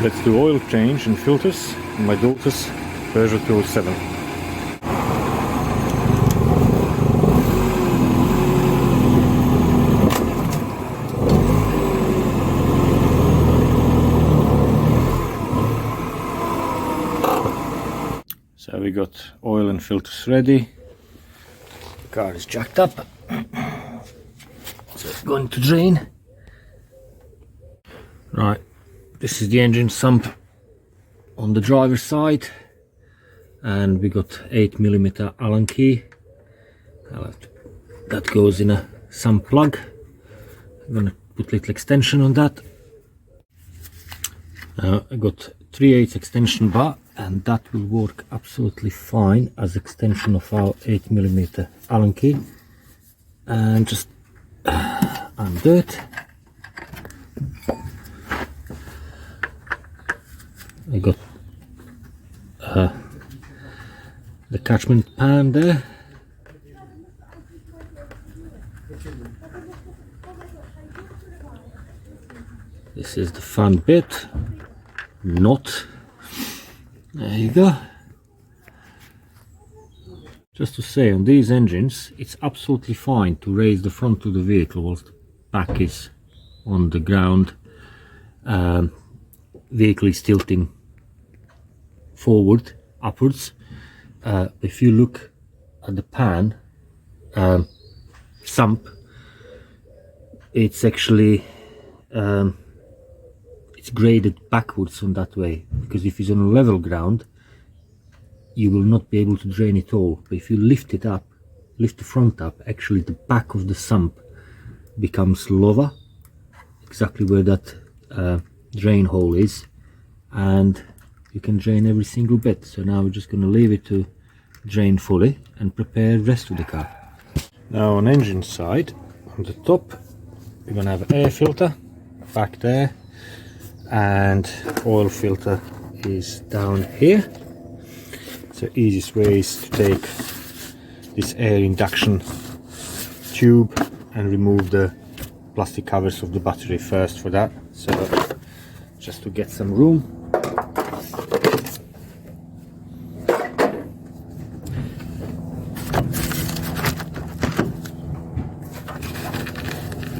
Let's do oil change and filters on my daughter's Peugeot 207. So we got oil and filters ready. The car is jacked up, so it's going to drain. Right, this is the engine sump on the driver's side, and we got 8mm Allen key. That goes in a sump plug. I'm gonna put a little extension on that. I got 3/8 extension bar, and that will work absolutely fine as extension of our 8mm Allen key. And just undo it. I got the catchment pan there. This is the fun bit. Not. There you go. Just to say, on these engines it's absolutely fine to raise the front of the vehicle whilst the back is on the ground. Vehicle is tilting forward, upwards. If you look at the pan sump, it's actually it's graded backwards on that way, because if it's on level ground you will not be able to drain it all. But if you lift it up, lift the front up, actually the back of the sump becomes lower, exactly where that drain hole is, and you can drain every single bit. So now we're just going to leave it to drain fully and prepare the rest of the car. Now on engine side, on the top, we're going to have air filter back there, and oil filter is down here. So easiest way is to take this air induction tube and remove the plastic covers of the battery first for that. So just to get some room.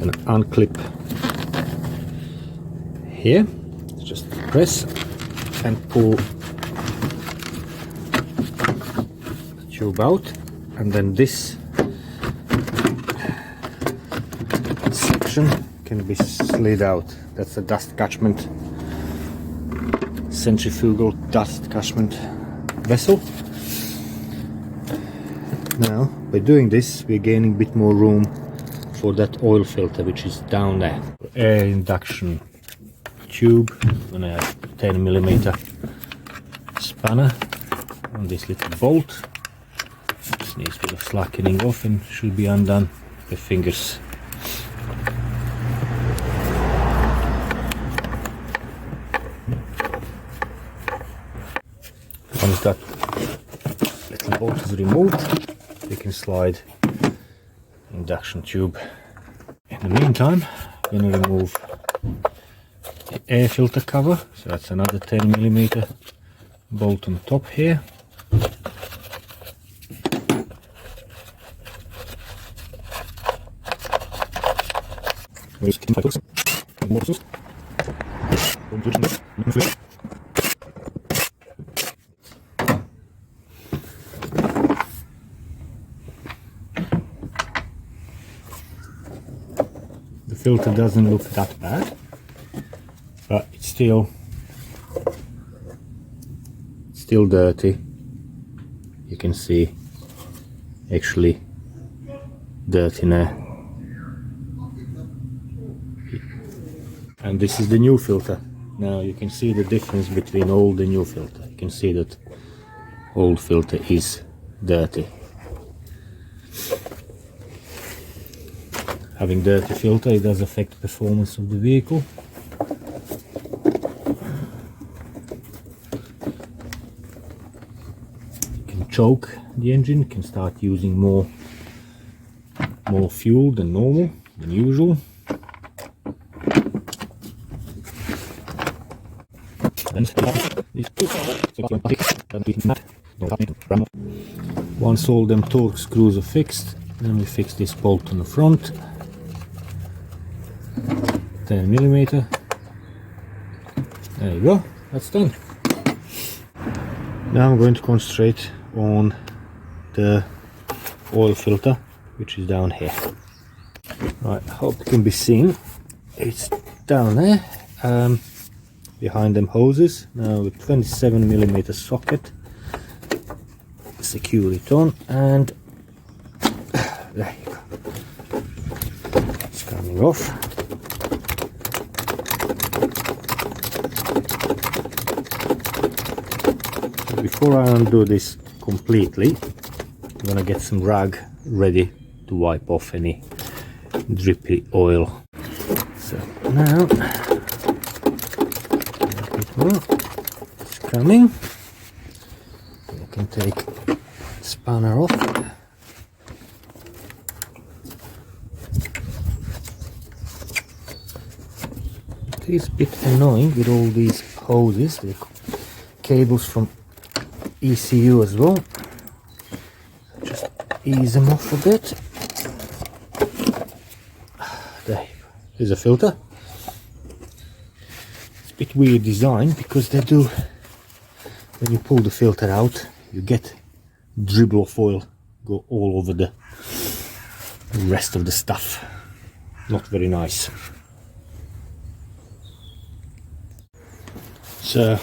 And unclip here, just press and pull the tube out, and then this section can be slid out. That's a dust catchment, centrifugal dust catchment vessel. Now by doing this we're gaining a bit more room for that oil filter, which is down there. Air induction tube, I'm gonna have 10mm spanner on this little bolt. Just needs a bit of slackening off and should be undone with fingers. Once that little bolt is removed, you can slide induction tube. In the meantime, I'm going to remove the air filter cover, so that's another 10mm bolt on top here. The filter doesn't look that bad, but it's still dirty. You can see actually dirt in there. And this is the new filter. Now you can see the difference between old and new filter. You can see that old filter is dirty. Having dirty filter, it does affect the performance of the vehicle. You can choke the engine, you can start using more fuel than usual. Once all them torque screws are fixed, then we fix this bolt on the front, 10mm. There you go, that's done. Now I'm going to concentrate on the oil filter, which is down here. Right, hope it can be seen. It's down there, behind them hoses. Now with 27mm socket, secure it on, and there you go. It's coming off. So before I undo this completely, I'm gonna get some rag ready to wipe off any drippy oil. So now it's coming. You can take the spanner off. It is a bit annoying with all these hoses, the cables from ECU as well. Just ease them off a bit. There, here's a filter. It's a bit weird design because they do, when you pull the filter out, you get dribble of oil go all over the rest of the stuff. Not very nice. So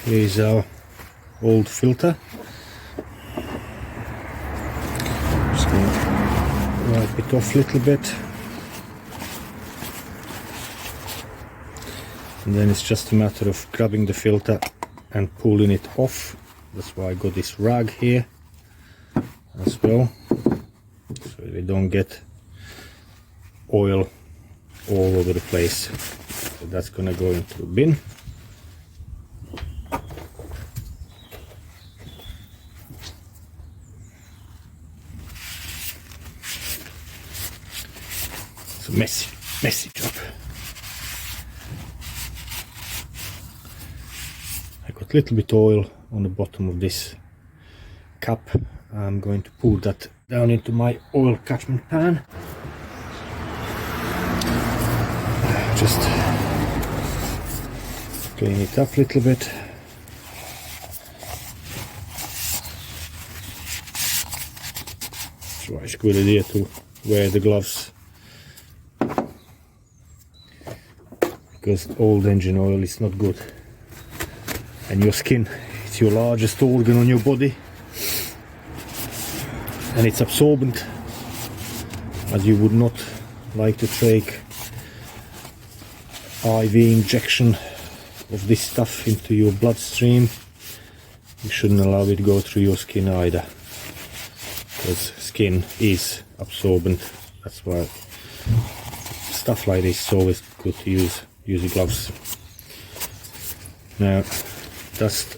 here's our old filter. Just going to wipe it off a little bit. And then it's just a matter of grabbing the filter and pulling it off. That's why I got this rag here as well, so we don't get oil all over the place. So that's gonna go into a bin. It's a messy job. I got a little bit oil on the bottom of this cup. I'm going to pour that down into my oil catchment pan. Just clean it up a little bit. That's why it's a good idea to wear the gloves, because old engine oil is not good. And your skin, it's your largest organ on your body, and it's absorbent, as you would not like to take IV injection of this stuff into your bloodstream. You shouldn't allow it to go through your skin either, because skin is absorbent. That's why stuff like this is always good to use the gloves. Now, dust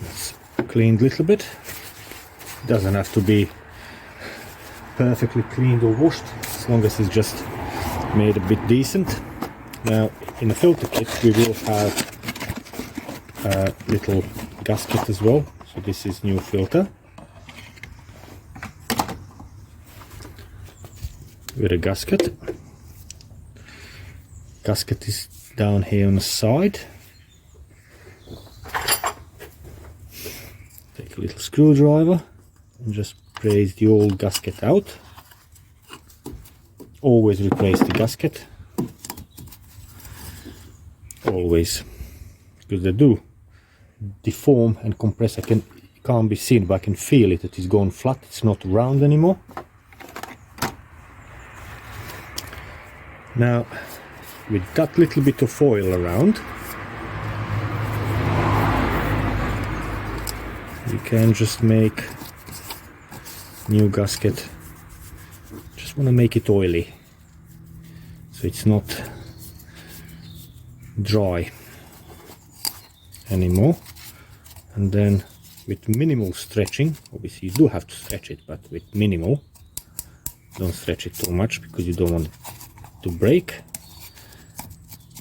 it's cleaned a little bit. Doesn't have to be perfectly cleaned or washed, as long as it's just made a bit decent. Now, in the filter kit we will have a little gasket as well. So this is new filter with a gasket. Gasket is down here on the side. Take a little screwdriver and just raise the old gasket out. Always replace the gasket. Always, because they do deform and compress. It can't be seen, but I can feel it. It is gone flat. It's not round anymore. Now, with that little bit of oil around, you can just make new gasket. Just want to make it oily, so it's not dry anymore. And then with minimal stretching, obviously you do have to stretch it, but with minimal, Don't stretch it too much because you don't want it to break.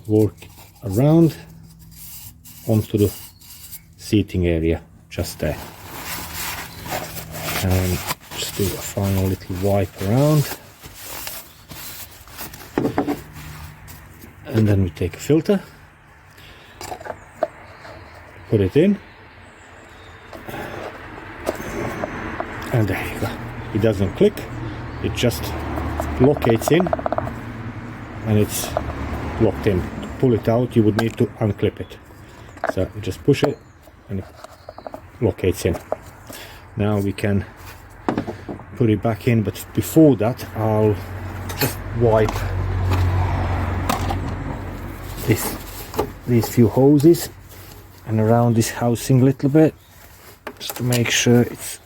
Work around onto the seating area, just there. And just do a final little wipe around. And then we take a filter, put it in, and there you go. It doesn't click, it just locates in, and it's locked in. To pull it out, you would need to unclip it. So you just push it and it locates in. Now we can put it back in, but before that I'll just wipe these few hoses and around this housing a little bit, just to make sure it's,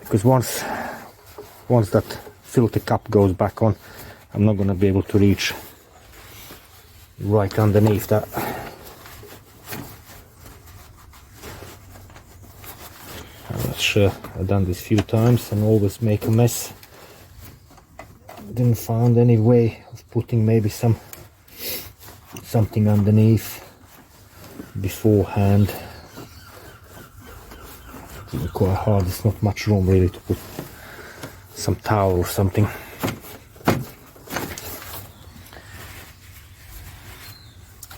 because once that filter cap goes back on, I'm not going to be able to reach right underneath that. I'm not sure, I've done this a few times and always make a mess. Didn't find any way of putting maybe something underneath beforehand. It's quite hard, there's not much room really to put some towel or something.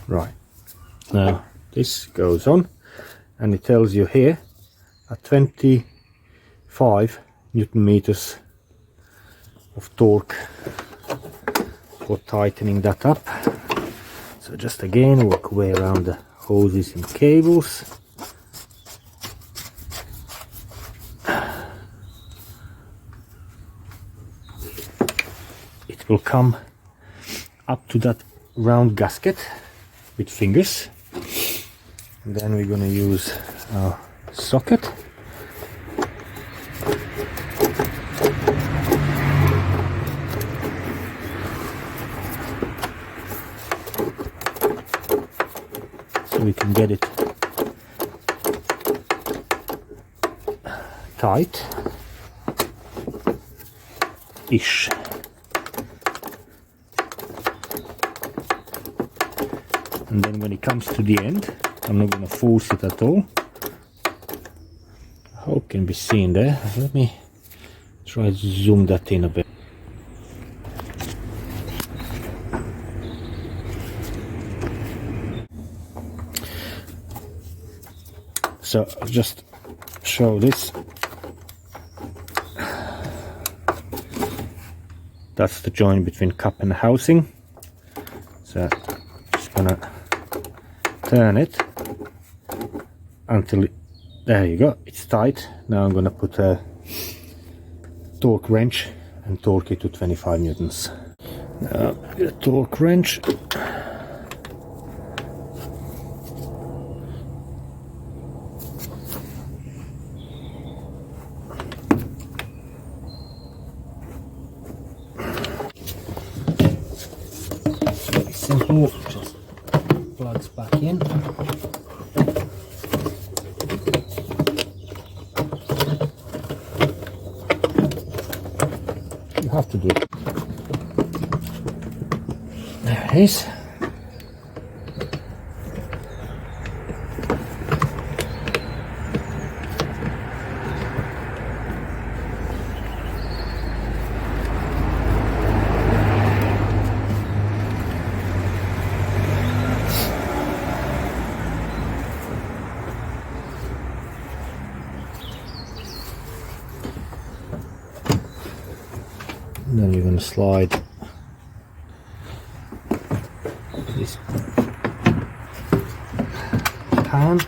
Right, now this goes on and it tells you here at 25 Newton meters of torque for tightening that up. So just again work way around the hoses and cables. It will come up to that round gasket with fingers, and then we're going to use our socket. So we can get it tight-ish. And then when it comes to the end, I'm not going to force it at all. I hope it can be seen there. Let me try to zoom that in a bit. So I'll just show this. That's the joint between cup and housing. So just gonna turn it until there you go, it's tight. Now I'm gonna put a torque wrench and torque it to 25 newtons. Now the torque wrench. Very simple, just plugs back in. You have to do it. There it is. And then you're going to slide this pan.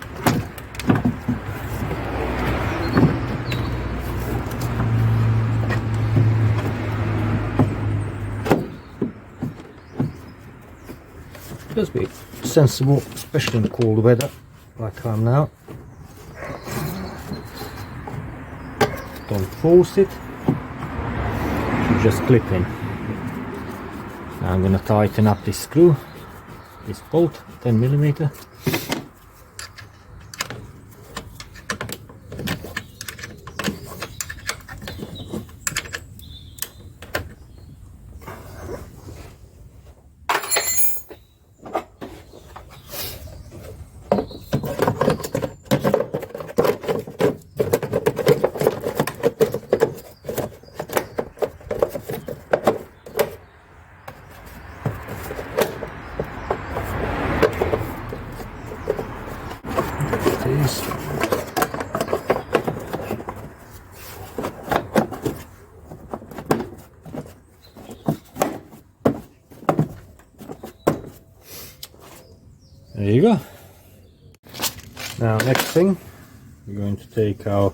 Just be sensible, especially in the cold weather like I am now. Don't force it. Just clip in. Now I'm going to tighten up this screw, this bolt, 10mm. There you go. Now next thing, we're going to take our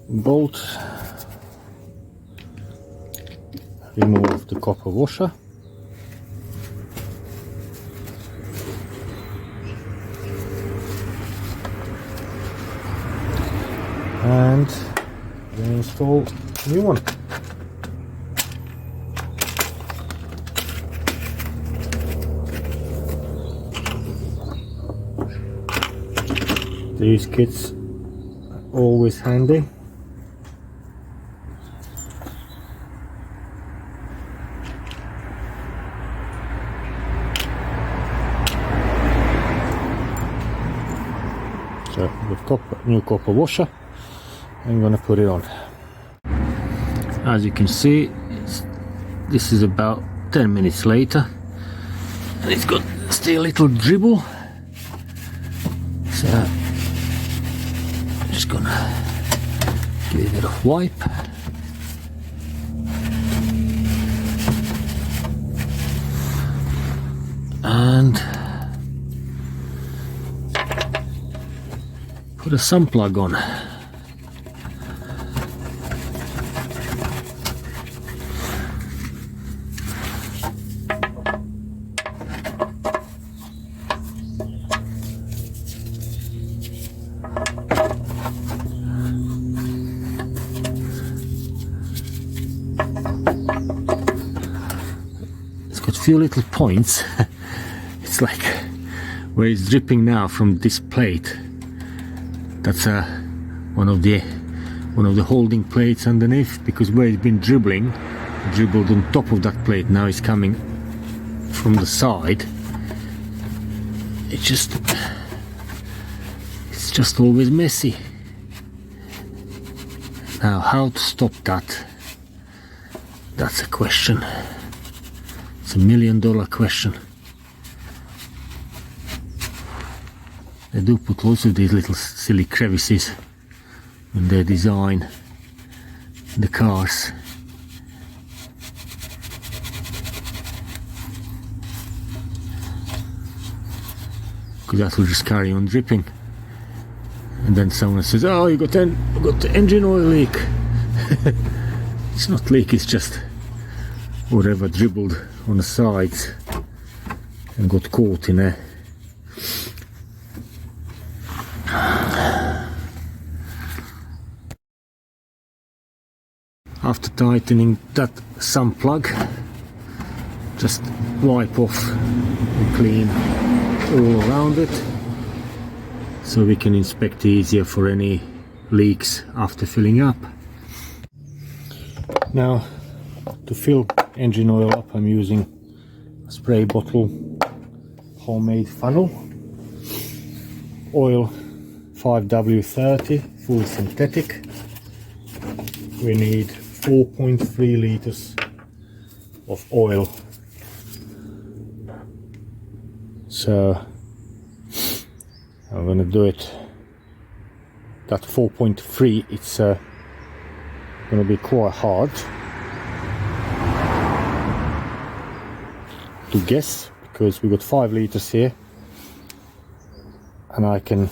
bolt, remove the copper washer, and then install a new one. These kits are always handy. So with new copper washer, I'm gonna put it on. As you can see, this is about 10 minutes later, and it's got still a little dribble. So I'm just gonna give it a bit of wipe. And put a sump plug on. It's got a few little points. It's like where it's dripping now from this plate. That's one of the holding plates underneath, because where it's been dribbled on top of that plate, now it's coming from the side. It's just always messy. Now how to stop that? That's a question. It's $1 million question. They do put lots of these little silly crevices in their design, the cars. Because that will just carry on dripping. And then someone says, oh, you got the engine oil leak. It's not leak, it's just whatever dribbled on the sides and got caught in there. After tightening that sump plug, just wipe off and clean all around it, so we can inspect easier for any leaks after filling up. Now, to fill engine oil up, I'm using a spray bottle homemade funnel. Oil 5W30, full synthetic. We need 4.3 liters of oil. So I'm gonna do it. That 4.3, it's gonna be quite hard to guess, because we got 5 liters here, and I can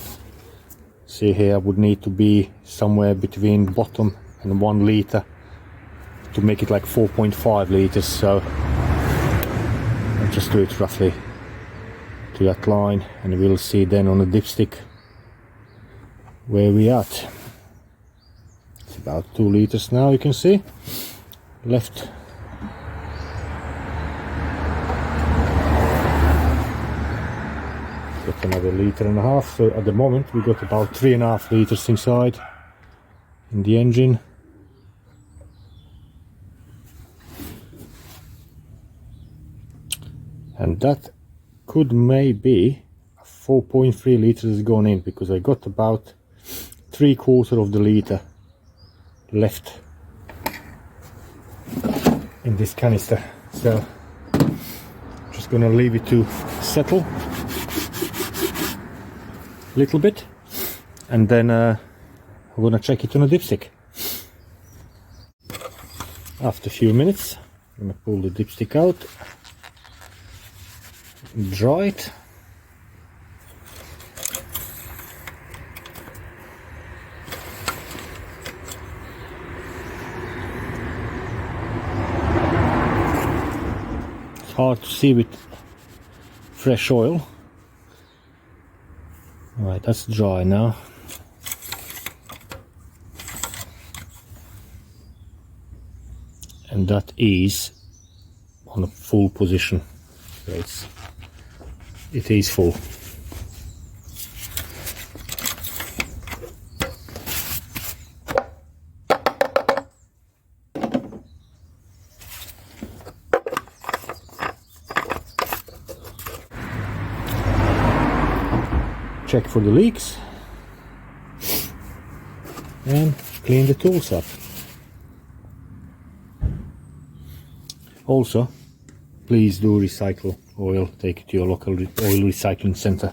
see here I would need to be somewhere between bottom and 1 liter to make it like 4.5 liters. So I'll just do it roughly to that line, and we'll see then on the dipstick where we at. It's about 2 liters now, you can see left. Got another 1.5 liters, so at the moment we got about 3.5 liters inside in the engine. And that could maybe 4.3 liters is gone in, because I got about 3/4 of the liter left in this canister. So just gonna leave it to settle a little bit, and then I'm gonna check it on a dipstick. After a few minutes, I'm gonna pull the dipstick out. dry it. It's hard to see with fresh oil. Alright, that's dry now. And that is on a full position. So it is full. Check for the leaks and clean the tools up. Also, please do recycle oil, take it to your local oil recycling center.